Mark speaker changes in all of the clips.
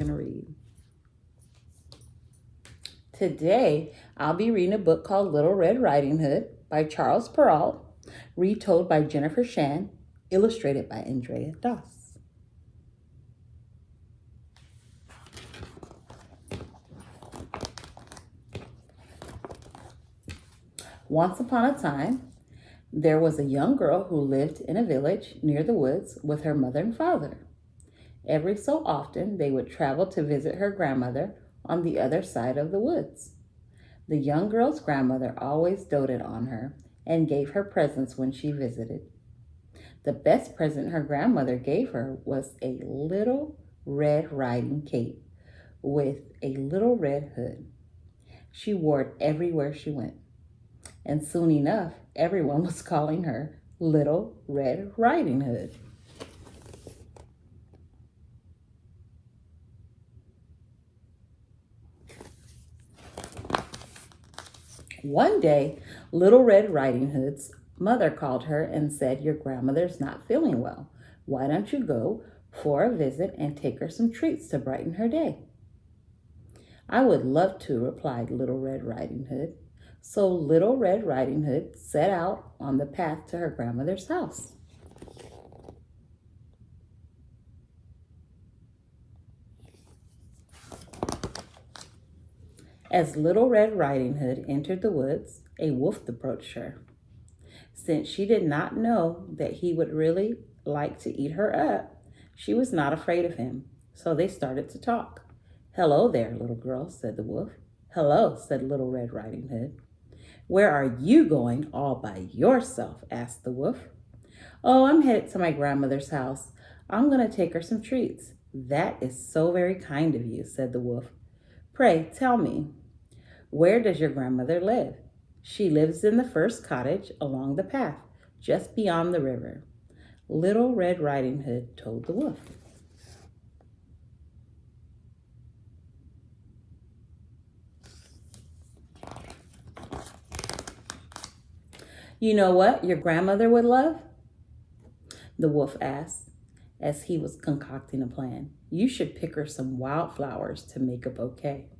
Speaker 1: going to read. Today, I'll be reading a book called Little Red Riding Hood by Charles Perrault, retold by Jennifer Shan, illustrated by Andrea Doss. Once upon a time, there was a young girl who lived in a village near the woods with her mother and father. Every so often, they would travel to visit her grandmother on the other side of the woods. The young girl's grandmother always doted on her and gave her presents when she visited. The best present her grandmother gave her was a little red riding cape with a little red hood. She wore it everywhere she went. And soon enough, everyone was calling her Little Red Riding Hood. One day, Little Red Riding Hood's mother called her and said, "Your grandmother's not feeling well. Why don't you go for a visit and take her some treats to brighten her day?" "I would love to," replied Little Red Riding Hood. So Little Red Riding Hood set out on the path to her grandmother's house. As Little Red Riding Hood entered the woods, a wolf approached her. Since she did not know that he would really like to eat her up, she was not afraid of him, so they started to talk. "Hello there, little girl," said the wolf. "Hello," said Little Red Riding Hood. "Where are you going all by yourself?" asked the wolf. "Oh, I'm headed to my grandmother's house. I'm going to take her some treats." "That is so very kind of you," said the wolf. "Pray tell me, where does your grandmother live?" "She lives in the first cottage along the path, just beyond the river," Little Red Riding Hood told the wolf. "You know what your grandmother would love?" the wolf asked as he was concocting a plan. "You should pick her some wildflowers to make a bouquet."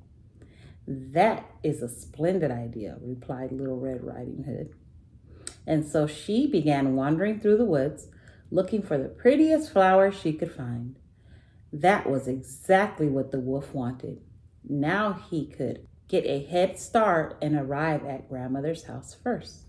Speaker 1: "That is a splendid idea," replied Little Red Riding Hood. And so she began wandering through the woods, looking for the prettiest flowers she could find. That was exactly what the wolf wanted. Now he could get a head start and arrive at grandmother's house first.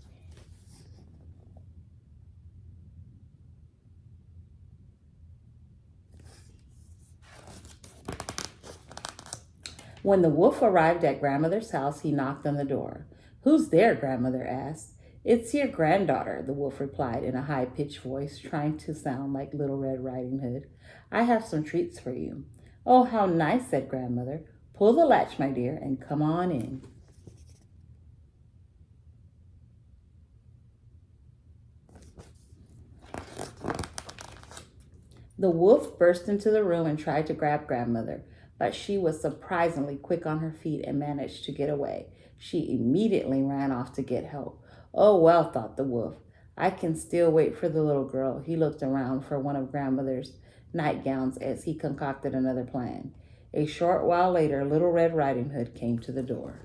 Speaker 1: When the wolf arrived at grandmother's house, he knocked on the door. "Who's there?" grandmother asked. "It's your granddaughter," the wolf replied in a high-pitched voice, trying to sound like Little Red Riding Hood. "I have some treats for you." "Oh, how nice," said grandmother. "Pull the latch, my dear, and come on in." The wolf burst into the room and tried to grab grandmother, but she was surprisingly quick on her feet and managed to get away. She immediately ran off to get help. "Oh, well," thought the wolf, "I can still wait for the little girl." He looked around for one of grandmother's nightgowns as he concocted another plan. A short while later, Little Red Riding Hood came to the door.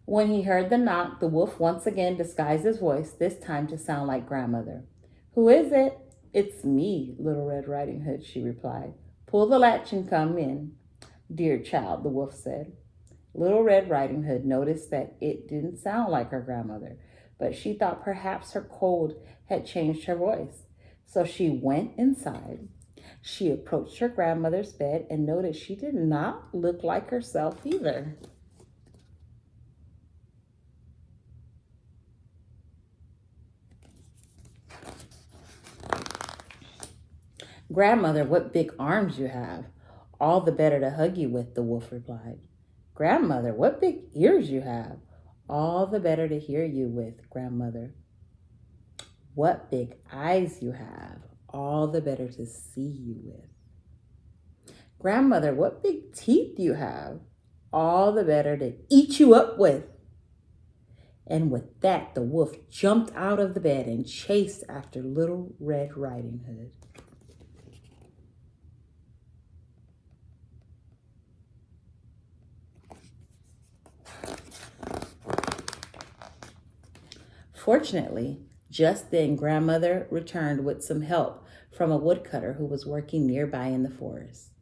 Speaker 1: When he heard the knock, the wolf once again disguised his voice, this time to sound like grandmother. "Who is it?" "It's me, Little Red Riding Hood," she replied. "Pull the latch and come in." "Dear child," the wolf said. Little Red Riding Hood noticed that it didn't sound like her grandmother, but she thought perhaps her cold had changed her voice. So she went inside. She approached her grandmother's bed and noticed she did not look like herself either. "Grandmother, what big arms you have. All the better to hug you with," the wolf replied. "Grandmother, what big ears you have. All the better to hear you with, grandmother." "What big eyes you have. All the better to see you with." "Grandmother, what big teeth you have. All the better to eat you up with." And with that, the wolf jumped out of the bed and chased after Little Red Riding Hood. Fortunately, just then Grandmother returned with some help from a woodcutter who was working nearby in the forest.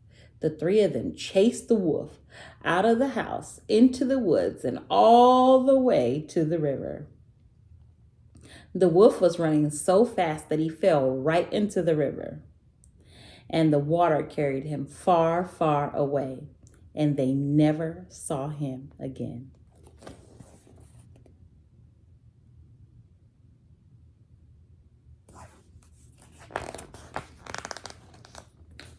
Speaker 1: The three of them chased the wolf out of the house, into the woods, and all the way to the river. The wolf was running so fast that he fell right into the river, and the water carried him far, far away, and they never saw him again.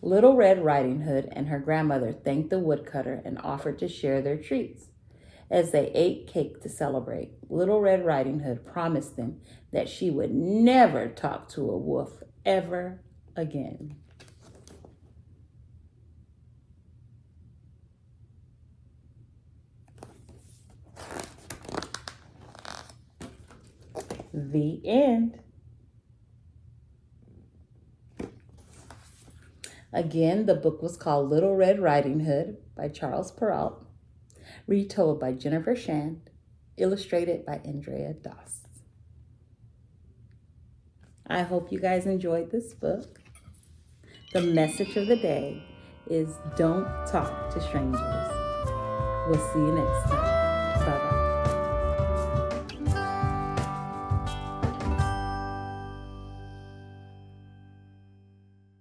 Speaker 1: Little Red Riding Hood and her grandmother thanked the woodcutter and offered to share their treats. As they ate cake to celebrate, Little Red Riding Hood promised them that she would never talk to a wolf ever again. The end. Again, the book was called Little Red Riding Hood by Charles Perrault, retold by Jennifer Shand, illustrated by Andrea Doss. I hope you guys enjoyed this book. The message of the day is don't talk to strangers. We'll see you next time. Bye-bye.